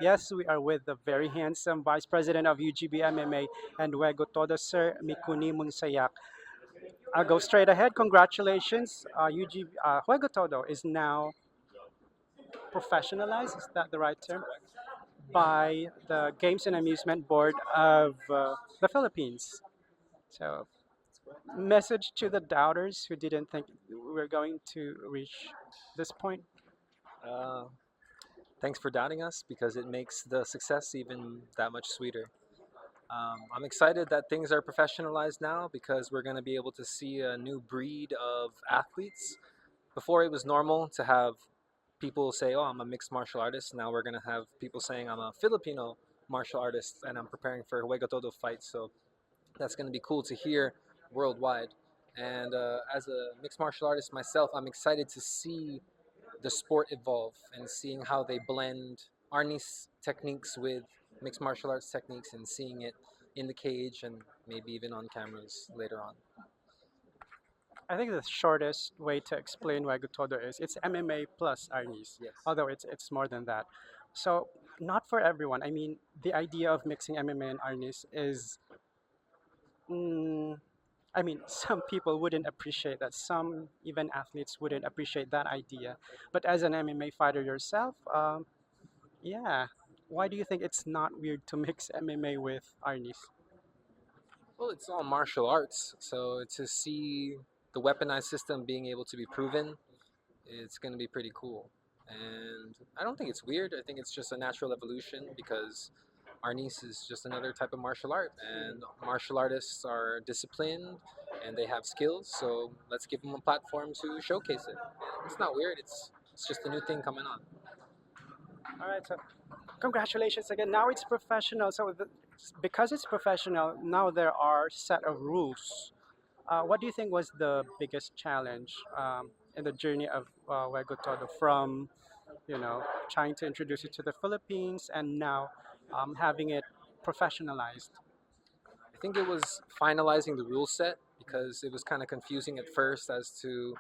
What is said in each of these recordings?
Yes, we are with the very handsome Vice President of UGB MMA and Juego Todo, Sir Mikuni Munsayac. I'll go straight ahead. Congratulations. Juego Todo is now professionalized, is that the right term? By the Games and Amusement Board of the Philippines. So, message to the doubters who didn't think we're going to reach this point. Uh, Thanks for doubting us because it makes the success even that much sweeter. I'm excited that things are professionalized now because we're going to be able to see a new breed of athletes. Before it was normal to have people say, "Oh, I'm a mixed martial artist." Now we're going to have people saying, "I'm a Filipino martial artist and I'm preparing for Juego Todo fights." So that's going to be cool to hear worldwide. And as a mixed martial artist myself, I'm excited to see the sport evolve and seeing how they blend Arnis techniques with mixed martial arts techniques and seeing it in the cage and maybe even on cameras later on. I think the shortest way to explain Wagyu Todo is it's MMA plus Arnis, Yes. although it's more than that. So not for everyone. I mean, the idea of mixing MMA and Arnis is, mm, I mean, some people wouldn't appreciate that. Some even athletes wouldn't appreciate that idea. But as an MMA fighter yourself, yeah, why do you think it's not weird to mix MMA with Arnis? Well, it's all martial arts, so to see the weaponized system being able to be proven, it's going to be pretty cool. And I don't think it's weird. I think it's just a natural evolution because Arnis is just another type of martial art, and martial artists are disciplined and they have skills. So let's give them a platform to showcase it. It's not weird. It's just a new thing coming on. All right, so congratulations again. Now it's professional. Because it's professional, now there are set of rules. What do you think was the biggest challenge in the journey of Wego Todo from, trying to introduce it to the Philippines and now having it professionalized? I think it was finalizing the rule set because it was kind of confusing at first as to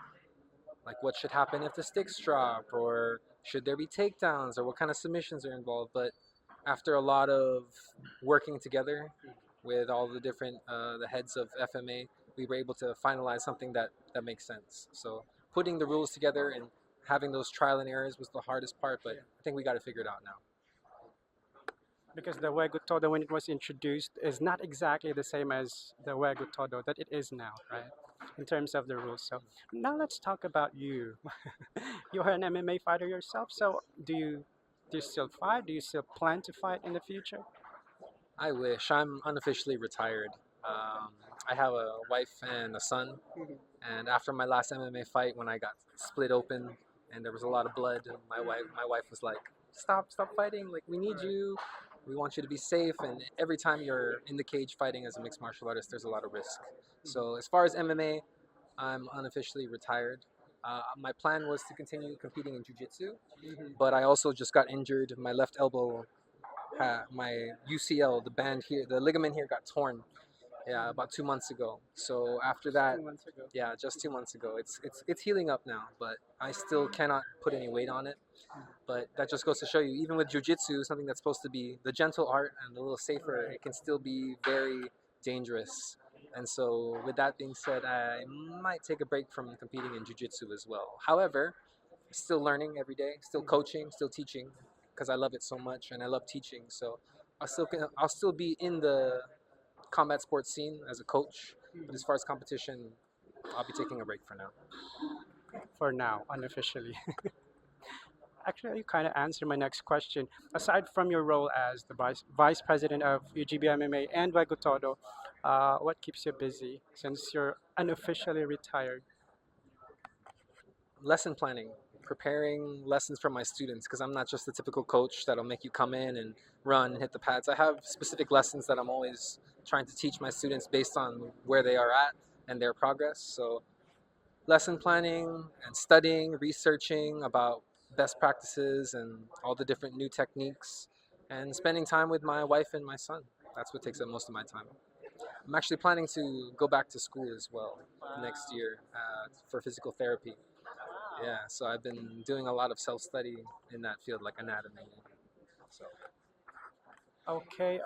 like what should happen if the sticks drop or should there be takedowns or what kind of submissions are involved. But after a lot of working together with all the different the heads of FMA, we were able to finalize something that makes sense. So putting the rules together and having those trial and errors was the hardest part, but I think we got to figure it out now. Because the Wego Todo, when it was introduced, is not exactly the same as the Wego Todo that it is now, right? In terms of the rules. So now let's talk about you. You are an MMA fighter yourself. So do you still fight? Do you still plan to fight in the future? I wish. I'm unofficially retired. Um, I have a wife and a son, and after my last MMA fight, when I got split open and there was a lot of blood, my wife was like, "Stop fighting! Like we need you. We want you to be safe." And every time you're in the cage fighting as a mixed martial artist, there's a lot of risk. So as far as MMA, I'm unofficially retired. My plan was to continue competing in jiu-jitsu, but I also just got injured. My left elbow, my UCL, the band here, the ligament here got torn. Yeah, about 2 months ago. So after that, 2 months ago. yeah, just 2 months ago. It's healing up now, but I still cannot put any weight on it. But that just goes to show you, even with jujitsu, something that's supposed to be the gentle art and a little safer, it can still be very dangerous. And so, with that being said, I might take a break from competing in jujitsu as well. However, still learning every day, still coaching, still teaching, because I love it so much and I love teaching. So, I'll still be in the combat sports scene as a coach. But as far as competition, I'll be taking a break for now. For now, unofficially. Actually, you kind of answered my next question. Aside from your role as the vice president of UGB MMA and Wego Todo, what keeps you busy since you're unofficially retired? Lesson planning, preparing lessons for my students, because I'm not just the typical coach that'll make you come in and run and hit the pads. I have specific lessons that I'm always trying to teach my students based on where they are at and their progress. So lesson planning and studying, researching about best practices and all the different new techniques, and spending time with my wife and my son. That's what takes up most of my time. I'm actually planning to go back to school as well next year for physical therapy. Yeah, so I've been doing a lot of self study in that field, like anatomy. So Okay.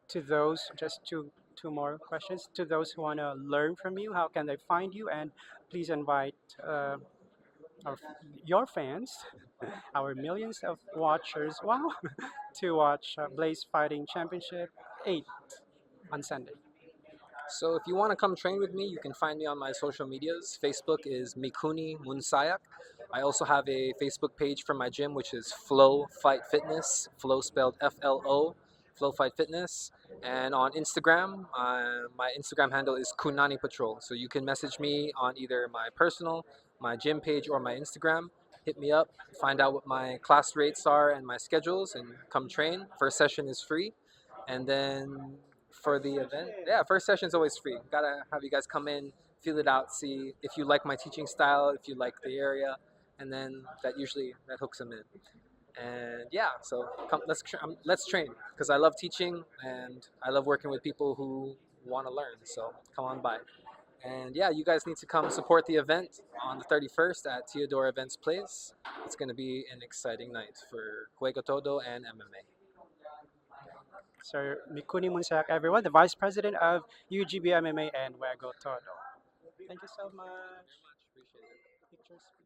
To those, just two more questions. To those who want to learn from you, how can they find you? And please invite our, your fans, our millions of watchers, wow, to watch Blaze Fighting Championship 8 on Sunday. So if you want to come train with me, you can find me on my social medias. Facebook is Mikuni Munsayac. I also have a Facebook page for my gym, which is Flow Fight Fitness. Flow spelled FLO, Flow Fight Fitness. And on Instagram, my Instagram handle is Kunani Patrol. So you can message me on either my personal, my gym page, or my Instagram. Hit me up, find out what my class rates are and my schedules, and come train. First session is free. And then for the event, yeah, first session is always free. Gotta have you guys come in, feel it out, see if you like my teaching style, if you like the area, and then that hooks them in. And yeah, so come, let's train because I love teaching and I love working with people who want to learn. So come on by. And yeah, you guys need to come support the event on the 31st at Theodore Events Place. It's going to be an exciting night for Juego Todo and MMA. Sir Mikuni Munsayac, everyone, the Vice President of UGB MMA and Juego Todo. Thank you so much. Appreciate it. Pictures.